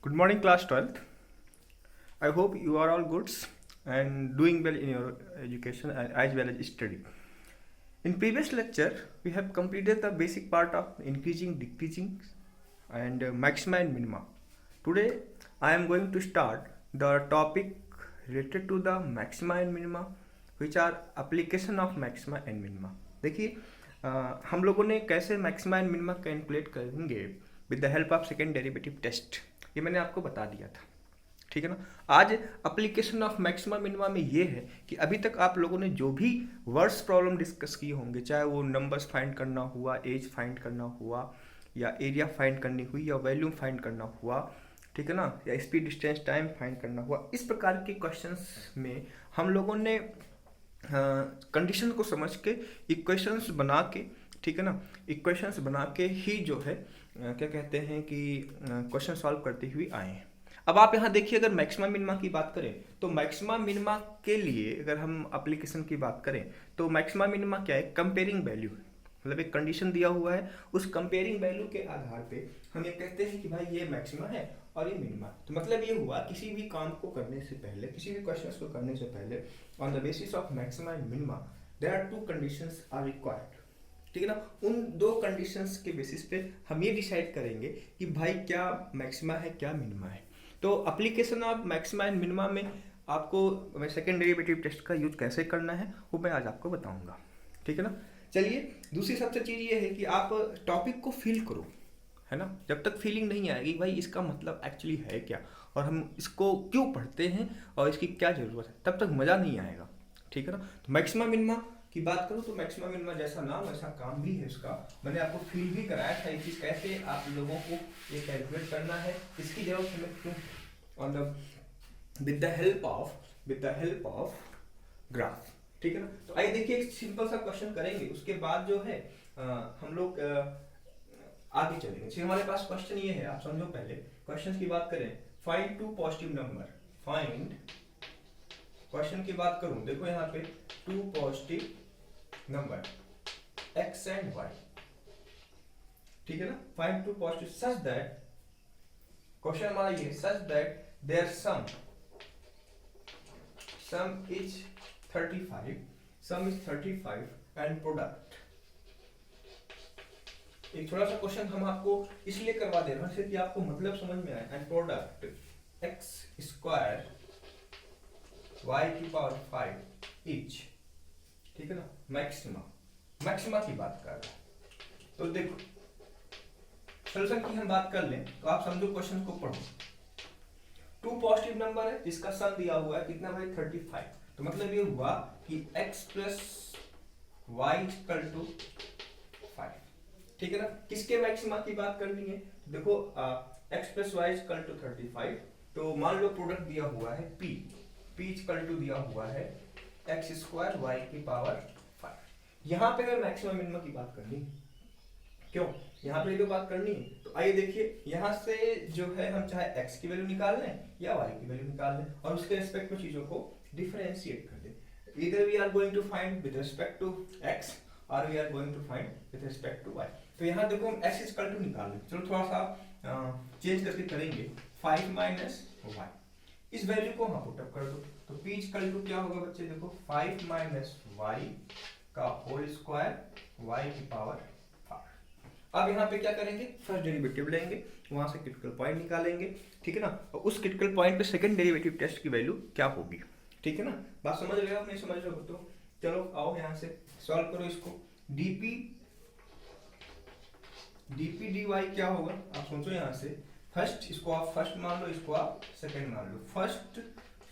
Good morning, class 12th. I hope you are all good and doing well in your education as well as study. In previous lecture, we have completed the basic part of increasing, decreasing, and maxima and minima. Today, I am going to start the topic related to the maxima and minima, which are application of maxima and minima. देखिए हम लोगों ने कैसे maxima and minima calculate करेंगे with the help of second derivative test, ये मैंने आपको बता दिया था। ठीक है ना। आज एप्लीकेशन ऑफ मैक्सिमा मिनिमा में ये है कि अभी तक आप लोगों ने जो भी वर्ड्स प्रॉब्लम डिस्कस किए होंगे, चाहे वो नंबर्स फाइंड करना हुआ, एज फाइंड करना हुआ, या एरिया फाइंड करनी हुई, या वैल्यूम फाइंड करना हुआ, ठीक है ना, या स्पीड डिस्टेंस टाइम फाइंड करना हुआ, इस प्रकार के क्वेश्चंस में हम लोगों ने कंडीशन को समझ के इक्वेशंस बना के, ठीक है ना, इक्वेशंस बना के ही जो है क्या कहते हैं कि क्वेश्चन सॉल्व करते हुए आए हैं। अब आप यहाँ देखिए, अगर मैक्सिमा मिनिमा की बात करें तो मैक्सिमा मिनिमा के लिए अगर हम एप्लीकेशन की बात करें तो मैक्सिमा मिनिमा क्या है, कंपेयरिंग वैल्यू है। मतलब एक कंडीशन दिया हुआ है, उस कंपेयरिंग वैल्यू के आधार पे हम ये कहते हैं कि भाई ये मैक्सिमा है और ये मिनिमा। तो मतलब ये हुआ किसी भी काम को करने से पहले, किसी भी क्वेश्चन को करने से पहले, on the basis of maxima and minima there are two conditions are required. ठीक है ना। उन दो कंडीशंस के बेसिस पे हम ये डिसाइड करेंगे कि भाई क्या मैक्सिमा है, क्या मिनिमा है। तो application of maxima and minima में आपको सेकेंड डेरिवेटिव टेस्ट का यूज कैसे करना है वो मैं आज आपको बताऊंगा। ठीक है ना। चलिए, दूसरी सबसे चीज़ ये है कि आप टॉपिक को फील करो, है ना। जब तक फीलिंग नहीं आएगी भाई इसका मतलब एक्चुअली है क्या और हम इसको क्यों पढ़ते हैं और इसकी क्या ज़रूरत है, तब तक मज़ा नहीं आएगा। ठीक है ना। तो मैक्सिमा मिनिमा की बात करूँ तो मैक्सिमा मिनिमा जैसा नाम वैसा काम भी है इसका। मैंने आपको फील भी कराया था ये चीज़ कैसे आप लोगों को ये कैलकुलेट करना है, इसकी जरूरत हमें क्यों, on the with the help of graph. ठीक है ना। तो आइए देखिए, एक सिंपल सा क्वेश्चन करेंगे, उसके बाद जो है हम लोग आगे चलेंगे। ठीक, हमारे पास क्वेश्चन ये है, आप समझो। पहले क्वेश्चन की बात करें, find two positive number. Find, question की बात करूं, देखो यहाँ पे two positive number x and y। ठीक है ना। Find two positive such that, question हमारा ये such that their sum is 35, sum is 35 and product. एक थोड़ा सा क्वेश्चन हम आपको इसलिए करवा दे रहे हैं कि आपको मतलब समझ में आए। And product X square Y की पावर 5 इच, ठीक है ना, मैक्सिमा की बात कर रहे हैं। तो देखो, सोल्यूशन की हम बात कर लें तो आप समझो, क्वेश्चन को पढ़ो। टू पॉजिटिव नंबर है जिसका सम दिया हुआ है कितना भाई, 35। तो मतलब ये हुआ कि x plus Y equal to 5। ठीक है ना। किसके मैक्सिमा की बात करनी है, देखो x plus Y equal to 35। तो मान लो प्रोडक्ट दिया हुआ है p इक्वल टू दिया हुआ है x स्क्वायर वाई की पावर 5। यहाँ पे हमें मैक्सिमा मिनिमा की बात करनी है। क्यों, यहाँ पे जो बात करनी है, तो आइए देखिए, यहाँ से जो है हम चाहे x की वैल्यू निकाल लें या y की वैल्यू निकाल लें और उसके रिस्पेक्ट में चीजों को डिफरेंशिएट कर दें। Either we are going to find with respect to x or we are going to find with respect to y। तो यहाँ देखो हम x इक्वल टू निकाल लें। चलो थोड़ा सा चेंज करके करेंगे, 5 माइनस y, इस वैल्यू को वहां पुट अप कर दो। तो p इक्वल टू क्या होगा बच्चे, देखो 5 माइनस y का होल स्क्वायर y की पावर 5। अब यहाँ पे क्या करेंगे, फर्स्ट डेरिवेटिव लेंगे, वहां से क्रिटिकल पॉइंट निकालेंगे। ठीक है ना। और उस क्रिटिकल पॉइंट पे सेकंड डेरिवेटिव टेस्ट की वैल्यू क्या होगी। ठीक है ना। बात समझ रहे हो, नहीं समझ रहे हो तो चलो आओ यहाँ से सॉल्व करो इसको। dp dy क्या होगा, आप सोचो यहाँ से। फर्स्ट, इसको आप फर्स्ट मान लो, इसको आप सेकंड मान लो। फर्स्ट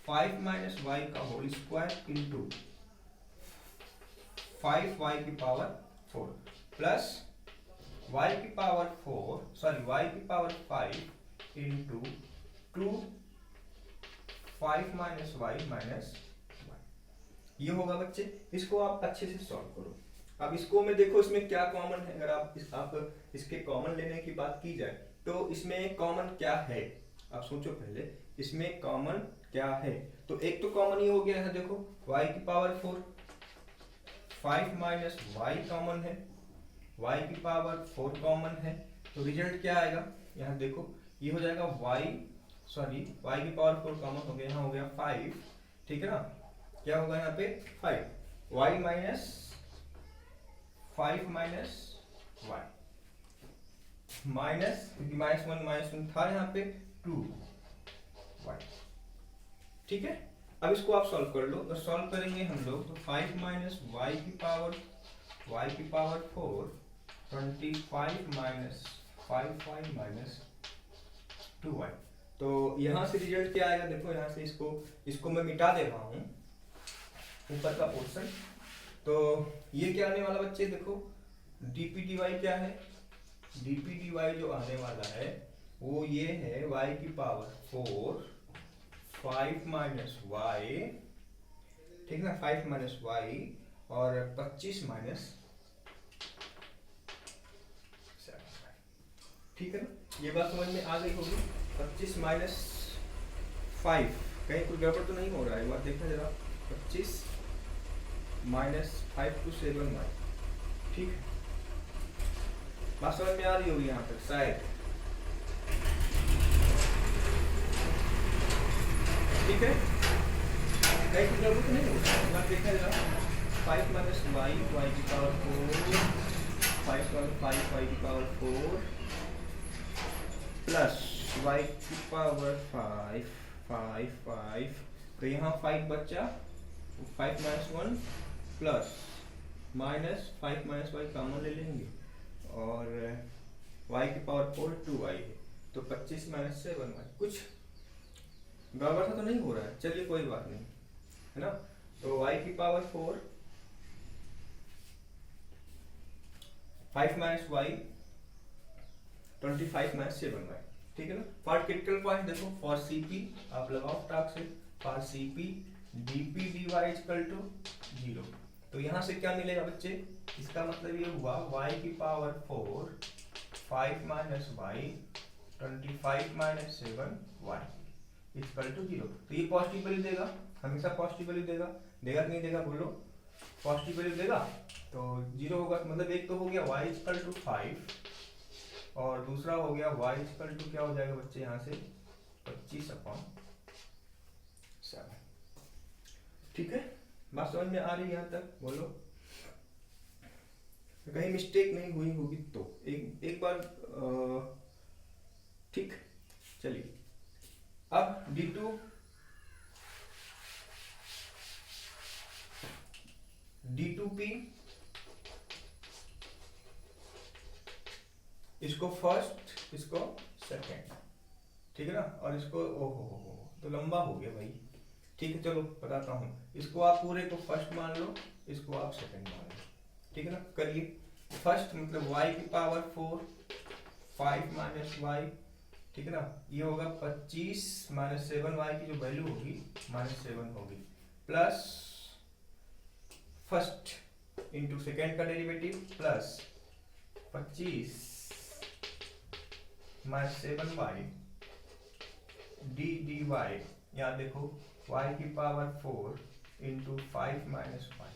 5 माइनस वाई का होल स्क्वायर इंटू 5y की पावर 4 प्लस y की power 5 into 2 5 minus Y minus Y. ये होगा बच्चे, इसको आप अच्छे से सॉल्व करो। अब इसको में देखो, इसमें क्या कॉमन है। अगर आप इसके कॉमन लेने की बात की जाए तो इसमें कॉमन क्या है, आप सोचो पहले, इसमें कॉमन क्या है। तो एक तो कॉमन ये हो गया है, देखो y की पावर 4, 5 माइनस वाई कॉमन है, y की पावर 4 कॉमन है। तो रिजल्ट क्या आएगा, यहाँ देखो ये हो जाएगा y सॉरी y की पावर 4 कॉमन हो गया, यहाँ हो गया 5, ठीक है ना, क्या होगा यहाँ पे 5 y minus 5 minus y minus, क्योंकि माइनस वन था यहाँ पे 2y, ठीक है। अब इसको आप सॉल्व कर लो, तो सॉल्व करेंगे हम लोग, तो 5 माइनस y की power 4 25 minus 5y minus 2y। तो यहाँ से रिजल्ट क्या आएगा, देखो यहाँ से इसको मैं मिटा दे रहा हूँ ऊपर का पोर्शन। तो ये क्या आने वाला बच्चे, देखो dp dy क्या है, dp dy जो आने वाला है वो ये है y की पावर 4 5 माइनस y, ठीक ना, 5 माइनस y और 25 माइनस 7, ठीक है ना, ये बात समझ में आ गई होगी। 25 माइनस 5, कहीं कोई गड़बड़ तो नहीं हो रहा है, एक बार देखना जरा, 25 माइनस 5 to 7y, ठीक है, बात समझ में आ रही होगी यहाँ तक शायद, ठीक है, कहीं कोई गड़बड़ तो नहीं हो रहा है, एक बार देखना जरा, 5 माइनस y की पावर 4 5 y की पावर 4 प्लस y की पावर 5, तो यहाँ 5 बच्चा, 5 minus 1 plus minus 5 minus y common ले लेंगे और y की पावर 4 2y है, तो 25 माइनस 7y, कुछ गड़बड़ तो नहीं हो रहा है, चलिए कोई बात नहीं, है ना। तो y की power 4 5 minus y 25 minus 7y, ठीक है ना। फॉर क्रिटिकल पॉइंट देखो, फॉर CP आप लगाओ टाक से, for CP dp dy equal to 0, तो यहाँ से क्या मिलेगा बच्चे, इसका मतलब ये हुआ y की power 4 5 minus y 25 minus 7y equal to 0, तो ये पॉजिटिव वैल्यू देगा, हमेशा पॉजिटिव वैल्यू देगा, देगा कि नहीं देगा बोलो, पॉजिटिव वैल्यू देगा, तो 0 होगा, मतलब एक तो हो गया y इक्वल टू 5 और दूसरा हो गया y इक्वल टू क्या हो जाएगा बच्चे यहाँ से 25/7, ठीक है, बात समझ में आ रही है यहाँ तक, बोलो कहीं मिस्टेक नहीं हुई होगी तो एक बार, ठीक, चलिए अब D2P इसको फर्स्ट, इसको सेकेंड, ठीक है ना, और इसको ओहो तो लंबा हो गया भाई, ठीक है, चलो बताता हूँ, इसको आप पूरे को फर्स्ट मान लो, इसको आप सेकेंड मान लो, ठीक है ना, करिए। फर्स्ट मतलब y की पावर 4 5 माइनस y, ठीक है ना, ये होगा 25 माइनस 7y की जो वैल्यू होगी -7 होगी, प्लस फर्स्ट इंटू सेकेंड का derivative plus 25 minus 7y D Y, यहाँ देखो y की पावर 4 इंटू 5 माइनस 5,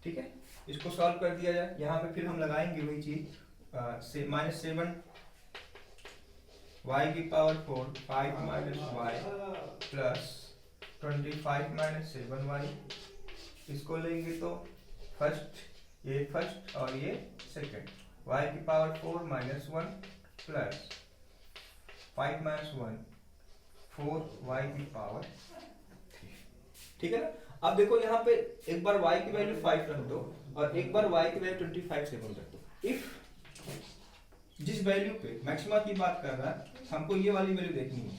ठीक है, इसको सॉल्व कर दिया जाए, यहाँ पे फिर हम लगाएंगे वही चीज, -7 y की power 4 5 minus y plus 25 minus 7y, इसको लेंगे तो ये फर्स्ट और ये सेकंड, y की power 4 minus 1 plus 5 minus 1 4y की पावर 3, ठीक है ना। अब देखो यहाँ पे एक बार y की वैल्यू 5 रख दो और एक बार y की वैल्यू 25 से रख दो, इफ जिस वैल्यू पे मैक्सिमा की बात कर रहा है हमको ये वाली वैल्यू देखनी है,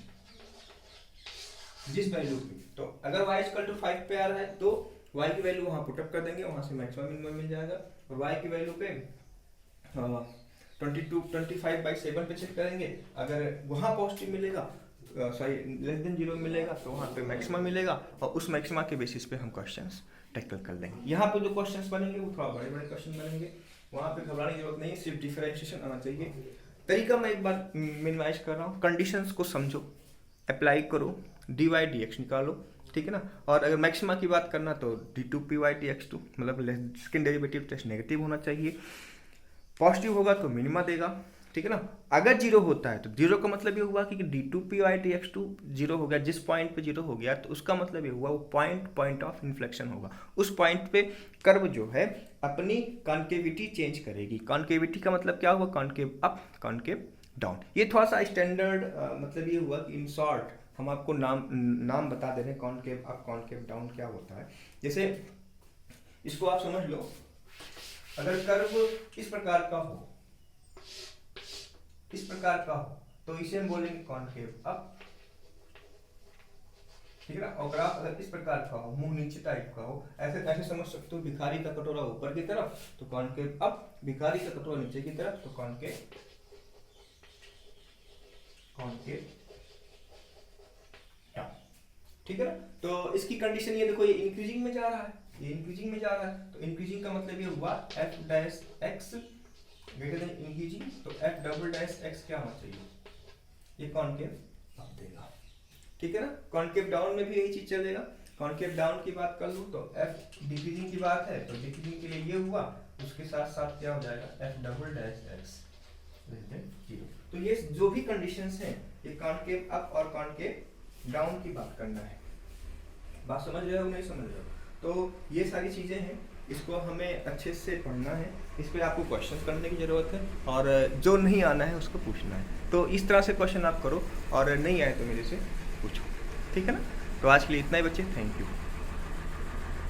जिस वैल्यू पे, तो अगर y इक्वल टू 5 पे आ रहा है तो y की वैल्यू वहां पुटअप कर देंगे, वहां से मैक्सिमम मिनिमम मिल जाएगा, और y की वैल्यू पे 25/7 पे चेक करेंगे, अगर वहां पॉजिटिव मिलेगा, सॉरी लेस देन 0 मिलेगा, तो वहां पे मैक्सिमम मिलेगा, और उस मैक्सिमा के बेसिस पे हम क्वेश्चंस टैकल कर लेंगे। यहाँ पे जो क्वेश्चंस बनेंगे वो थोड़ा बड़े बड़े क्वेश्चन बनेंगे, वहां पे घबराने की जरूरत नहीं है, सिर्फ डिफरेंशिएशन आना चाहिए। तरीका मैं एक बार मिनिमाइज कर रहा हूँ, कंडीशंस को समझो, अप्लाई करो, dy dx निकालो, ठीक है ना, और अगर मैक्सिमा की बात करना तो d2py dx2, मतलब सेकंड डेरिवेटिव टेस्ट नेगेटिव होना चाहिए, पॉजिटिव होगा तो मिनिमा देगा, ठीक है ना। अगर जीरो होता है तो जीरो का मतलब ये हुआ कि d2p बाई dx2 जीरो हो गया। जिस पॉइंट पे जीरो हो गया तो उसका मतलब ये हुआ वो पॉइंट ऑफ इन्फ्लेक्शन होगा। उस पॉइंट पे कर्व जो है अपनी कॉन्केविटी चेंज करेगी। कॉन्केविटी का मतलब क्या हुआ, कॉन्केव अप कॉन्केव डाउन। ये थोड़ा सा स्टैंडर्ड मतलब ये हुआ कि इन शॉर्ट हम आपको नाम बता दे रहे हैं, कॉन्केव अप कॉन्केव डाउन क्या होता है। जैसे इसको आप समझ लो, अगर कर्व इस प्रकार का हो, इस प्रकार का हो तो इसे हम बोलेंगे कॉन्केव अप, ठीक है ना। और ग्राफ अगर इस प्रकार का हो, मुंह नीचे टाइप का हो, ऐसे ऐसे समझ सकते हो, भिखारी का कटोरा ऊपर की तरफ तो कॉन्केव अप, भिखारी का कटोरा नीचे की तरफ तो कॉन्केव डाउन, ठीक है ना। तो इसकी कंडीशन ये देखो, ये इंक्रीजिंग में जा रहा है, ये इंक्रीजिंग में जा रहा है, तो इंक्रीजिंग का मतलब ये हुआ f dash x greater than increasing, तो f डबल डैश x क्या होना चाहिए, ये कॉन्केव अप देगा, ठीक है ना। कॉन्केव डाउन में भी यही चीज चलेगा। कॉन्केव डाउन की बात कर लूँ तो f डिक्रीजिंग की बात है तो डिक्रीजिंग के लिए ये हुआ, उसके साथ साथ क्या हो जाएगा f double dash x greater than 0। तो ये जो भी कंडीशंस हैं, ये कॉन्केव अप और कॉन्केव डाउन की बात करना है। बात समझ रहे हो नहीं समझ रहे हो? तो ये सारी चीज़ें हैं, इसको हमें अच्छे से पढ़ना है, इस पर आपको क्वेश्चंस करने की ज़रूरत है, और जो नहीं आना है उसको पूछना है। तो इस तरह से क्वेश्चन आप करो, और नहीं आए तो मेरे से पूछो, ठीक है ना। तो आज के लिए इतना ही बच्चे, थैंक यू।